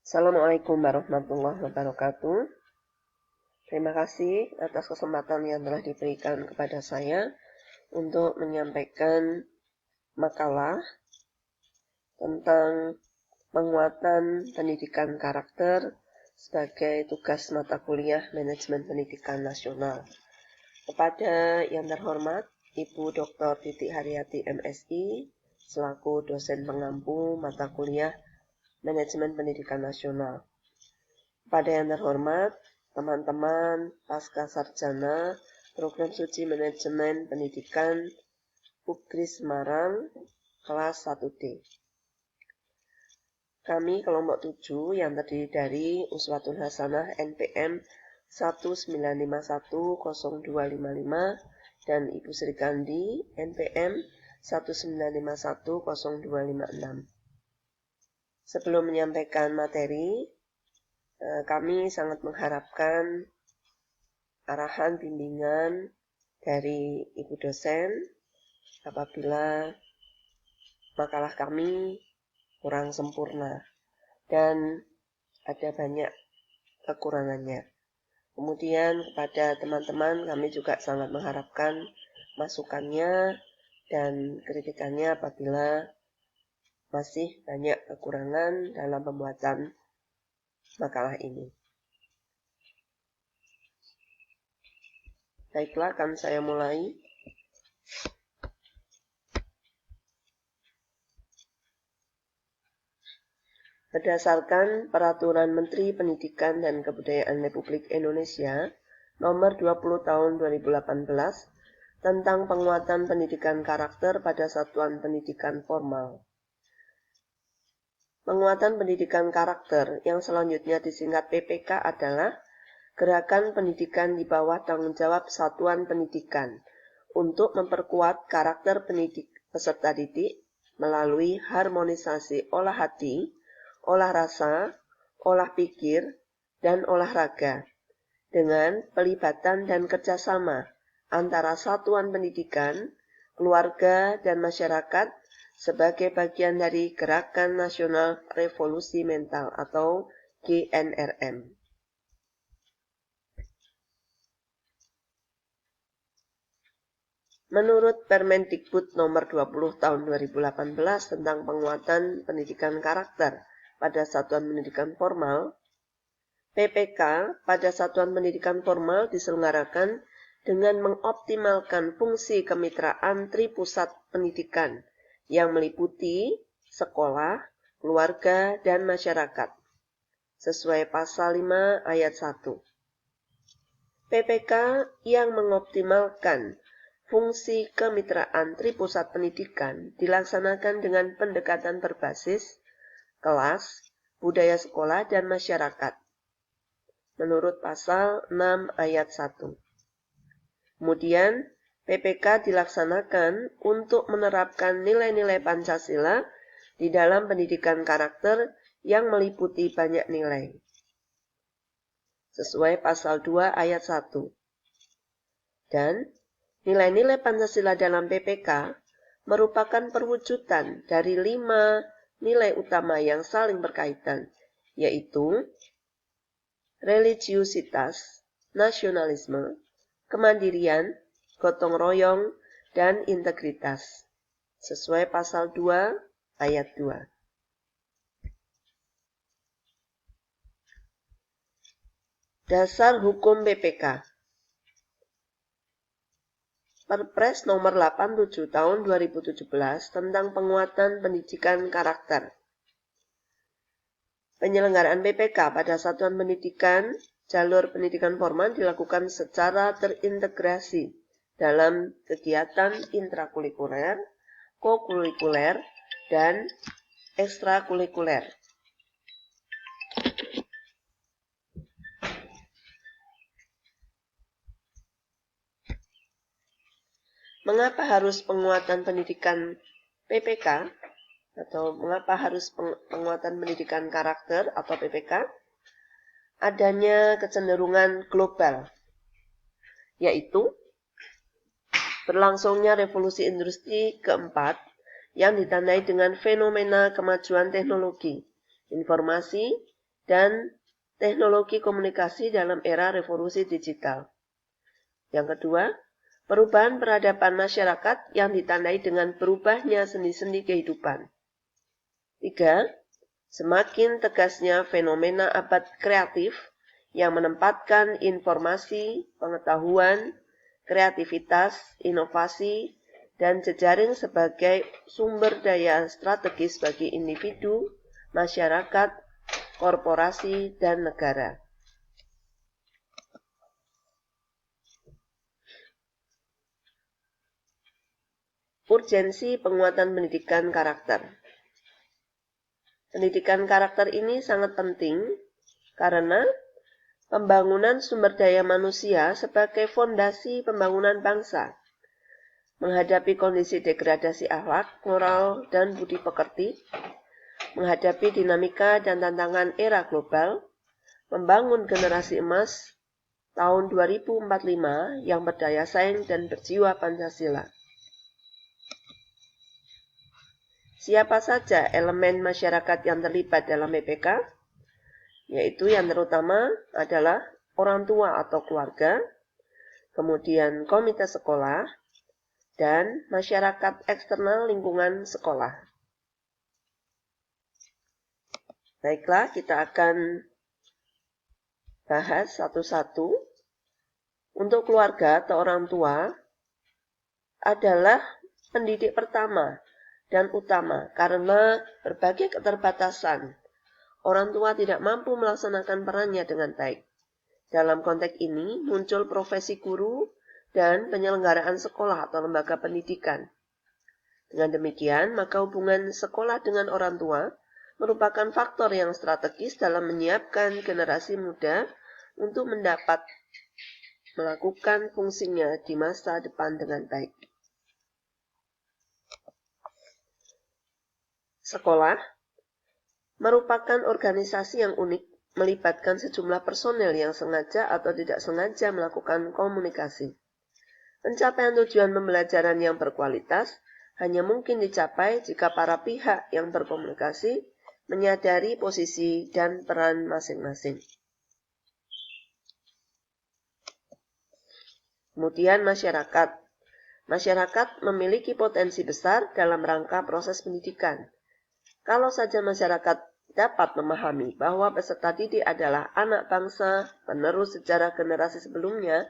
Assalamualaikum warahmatullahi wabarakatuh. Terima kasih atas kesempatan yang telah diberikan kepada saya untuk menyampaikan makalah tentang penguatan pendidikan karakter sebagai tugas mata kuliah Manajemen Pendidikan Nasional. Kepada yang terhormat Ibu Dr. Titi Haryati MSI selaku dosen pengampu mata kuliah Manajemen Pendidikan Nasional. Pada yang terhormat, teman-teman pasca sarjana Program Studi Manajemen Pendidikan UGRI Semarang kelas 1D. Kami kelompok 7 yang terdiri dari Uswatun Hasanah NPM 195102555 dan Ibu Sri Kandi NPM 195102556. Sebelum menyampaikan materi, kami sangat mengharapkan arahan bimbingan dari Ibu dosen apabila makalah kami kurang sempurna dan ada banyak kekurangannya. Kemudian kepada teman-teman kami juga sangat mengharapkan masukannya dan kritikannya apabila masih banyak kekurangan dalam pembuatan makalah ini. Baiklah, akan saya mulai. Berdasarkan Peraturan Menteri Pendidikan dan Kebudayaan Republik Indonesia Nomor 20 Tahun 2018 tentang penguatan pendidikan karakter pada satuan pendidikan formal. Penguatan pendidikan karakter yang selanjutnya disingkat PPK adalah gerakan pendidikan di bawah tanggung jawab satuan pendidikan untuk memperkuat karakter peserta didik melalui harmonisasi olah hati, olah rasa, olah pikir, dan olahraga dengan pelibatan dan kerjasama antara satuan pendidikan, keluarga, dan masyarakat sebagai bagian dari Gerakan Nasional Revolusi Mental atau GNRM. Menurut Permendikbud Nomor 20 Tahun 2018 tentang penguatan pendidikan karakter pada satuan pendidikan formal, PPK pada satuan pendidikan formal diselenggarakan dengan mengoptimalkan fungsi kemitraan tripusat pendidikan yang meliputi sekolah, keluarga, dan masyarakat, sesuai Pasal 5 Ayat 1. PPK yang mengoptimalkan fungsi kemitraan tripusat pendidikan dilaksanakan dengan pendekatan berbasis kelas, budaya sekolah, dan masyarakat, menurut Pasal 6 Ayat 1. Kemudian, PPK dilaksanakan untuk menerapkan nilai-nilai Pancasila di dalam pendidikan karakter yang meliputi banyak nilai, sesuai Pasal 2 Ayat 1. Dan nilai-nilai Pancasila dalam PPK merupakan perwujudan dari 5 nilai utama yang saling berkaitan, yaitu religiusitas, nasionalisme, kemandirian, gotong royong, dan integritas, sesuai Pasal 2 Ayat 2. Dasar Hukum PPK. Perpres Nomor 87 Tahun 2017 tentang penguatan pendidikan karakter. Penyelenggaraan PPK pada satuan pendidikan jalur pendidikan formal dilakukan secara terintegrasi dalam kegiatan intrakurikuler, kokurikuler, dan ekstrakurikuler. Mengapa harus penguatan pendidikan PPK? Atau mengapa harus penguatan pendidikan karakter atau PPK? Adanya kecenderungan global, yaitu berlangsungnya revolusi industri keempat yang ditandai dengan fenomena kemajuan teknologi, informasi, dan teknologi komunikasi dalam era revolusi digital. Yang kedua, perubahan peradaban masyarakat yang ditandai dengan berubahnya sendi-sendi kehidupan. 3. Semakin tegasnya fenomena abad kreatif yang menempatkan informasi, pengetahuan, kreativitas, inovasi, dan jejaring sebagai sumber daya strategis bagi individu, masyarakat, korporasi, dan negara. Urgensi penguatan pendidikan karakter. Pendidikan karakter ini sangat penting karena pembangunan sumber daya manusia sebagai fondasi pembangunan bangsa. Menghadapi kondisi degradasi akhlak, moral, dan budi pekerti, menghadapi dinamika dan tantangan era global, membangun generasi emas tahun 2045 yang berdaya saing dan berjiwa Pancasila. Siapa saja elemen masyarakat yang terlibat dalam PPK? Yaitu yang terutama adalah orang tua atau keluarga, kemudian komite sekolah, dan masyarakat eksternal lingkungan sekolah. Baiklah, kita akan bahas satu-satu. Untuk keluarga atau orang tua adalah pendidik pertama dan utama karena berbagai keterbatasan. Orang tua tidak mampu melaksanakan perannya dengan baik. Dalam konteks ini muncul profesi guru dan penyelenggaraan sekolah atau lembaga pendidikan. Dengan demikian, maka hubungan sekolah dengan orang tua merupakan faktor yang strategis dalam menyiapkan generasi muda untuk melakukan fungsinya di masa depan dengan baik. Sekolah merupakan organisasi yang unik, melibatkan sejumlah personel yang sengaja atau tidak sengaja melakukan komunikasi. Pencapaian tujuan pembelajaran yang berkualitas hanya mungkin dicapai jika para pihak yang berkomunikasi menyadari posisi dan peran masing-masing. Kemudian masyarakat. Masyarakat memiliki potensi besar dalam rangka proses pendidikan. Kalau saja masyarakat dapat memahami bahwa peserta didik adalah anak bangsa, penerus sejarah generasi sebelumnya,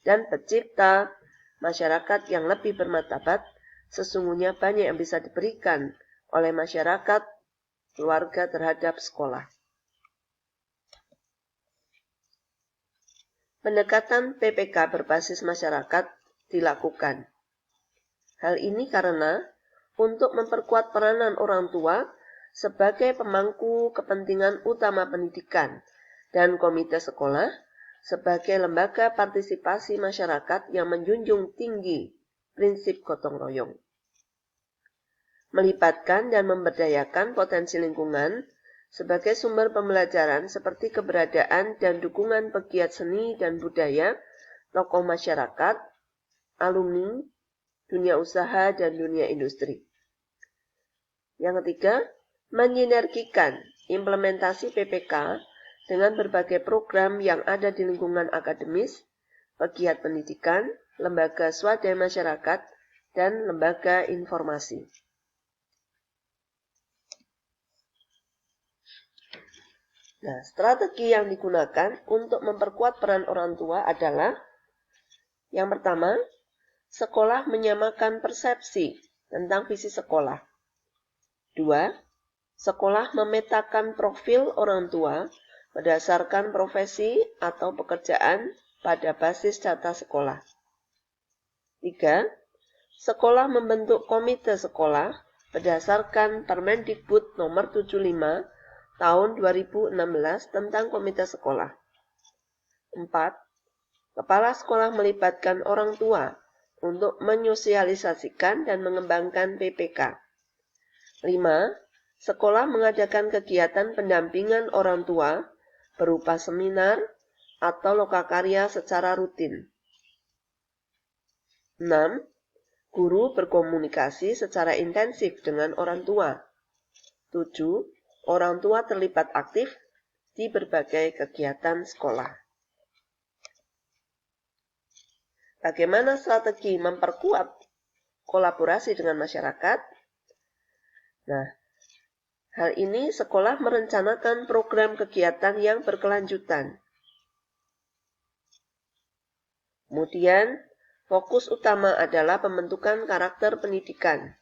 dan pencipta masyarakat yang lebih bermartabat, sesungguhnya banyak yang bisa diberikan oleh masyarakat, keluarga terhadap sekolah. Pendekatan PPK berbasis masyarakat dilakukan. Hal ini karena untuk memperkuat peranan orang tua sebagai pemangku kepentingan utama pendidikan dan komite sekolah sebagai lembaga partisipasi masyarakat yang menjunjung tinggi prinsip gotong royong. Melibatkan dan memberdayakan potensi lingkungan sebagai sumber pembelajaran seperti keberadaan dan dukungan pegiat seni dan budaya, tokoh masyarakat, alumni, dunia usaha, dan dunia industri. Yang ketiga, menyinergikan implementasi PPK dengan berbagai program yang ada di lingkungan akademis, pegiat pendidikan, lembaga swadaya masyarakat, dan lembaga informasi. Nah, strategi yang digunakan untuk memperkuat peran orang tua adalah yang pertama, sekolah menyamakan persepsi tentang visi sekolah. 2. Sekolah memetakan profil orang tua berdasarkan profesi atau pekerjaan pada basis data sekolah. 3. Sekolah membentuk komite sekolah berdasarkan Permendikbud nomor 75 tahun 2016 tentang komite sekolah. 4. Kepala sekolah melibatkan orang tua untuk menyosialisasikan dan mengembangkan PPK. 5. Sekolah mengadakan kegiatan pendampingan orang tua berupa seminar atau lokakarya secara rutin. 6. Guru berkomunikasi secara intensif dengan orang tua. 7. Orang tua terlibat aktif di berbagai kegiatan sekolah. Bagaimana strategi memperkuat kolaborasi dengan masyarakat? Nah, hal ini sekolah merencanakan program kegiatan yang berkelanjutan. Kemudian, fokus utama adalah pembentukan karakter pendidikan.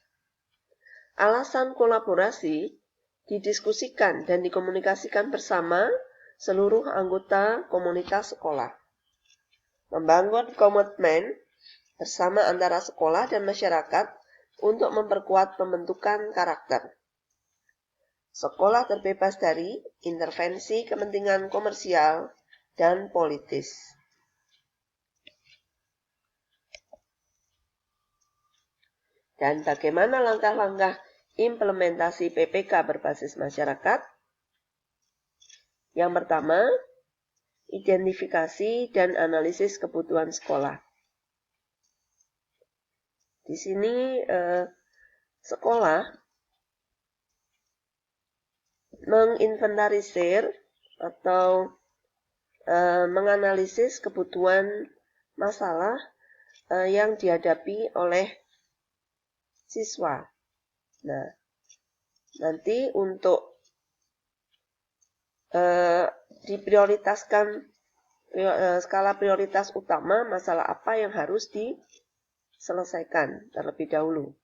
Alasan kolaborasi didiskusikan dan dikomunikasikan bersama seluruh anggota komunitas sekolah. Membangun komitmen bersama antara sekolah dan masyarakat untuk memperkuat pembentukan karakter. Sekolah terbebas dari intervensi kepentingan komersial dan politis. Dan bagaimana langkah-langkah implementasi PPK berbasis masyarakat? Yang pertama, identifikasi dan analisis kebutuhan sekolah. Di sini sekolah menginventarisir atau menganalisis kebutuhan masalah yang dihadapi oleh siswa. Nah, nanti untuk diprioritaskan skala prioritas utama masalah apa yang harus diselesaikan terlebih dahulu.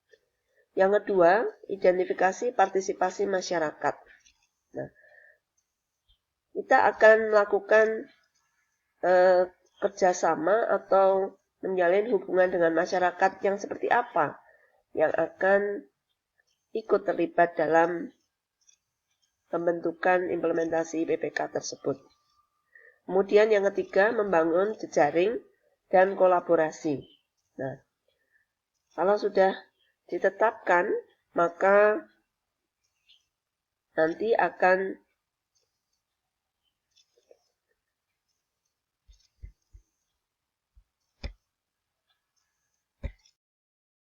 Yang kedua, identifikasi partisipasi masyarakat. Nah, kita akan melakukan kerjasama atau menjalin hubungan dengan masyarakat yang seperti apa yang akan ikut terlibat dalam pembentukan implementasi PPK tersebut. Kemudian yang ketiga, membangun jejaring dan kolaborasi. Nah, kalau sudah ditetapkan, maka nanti akan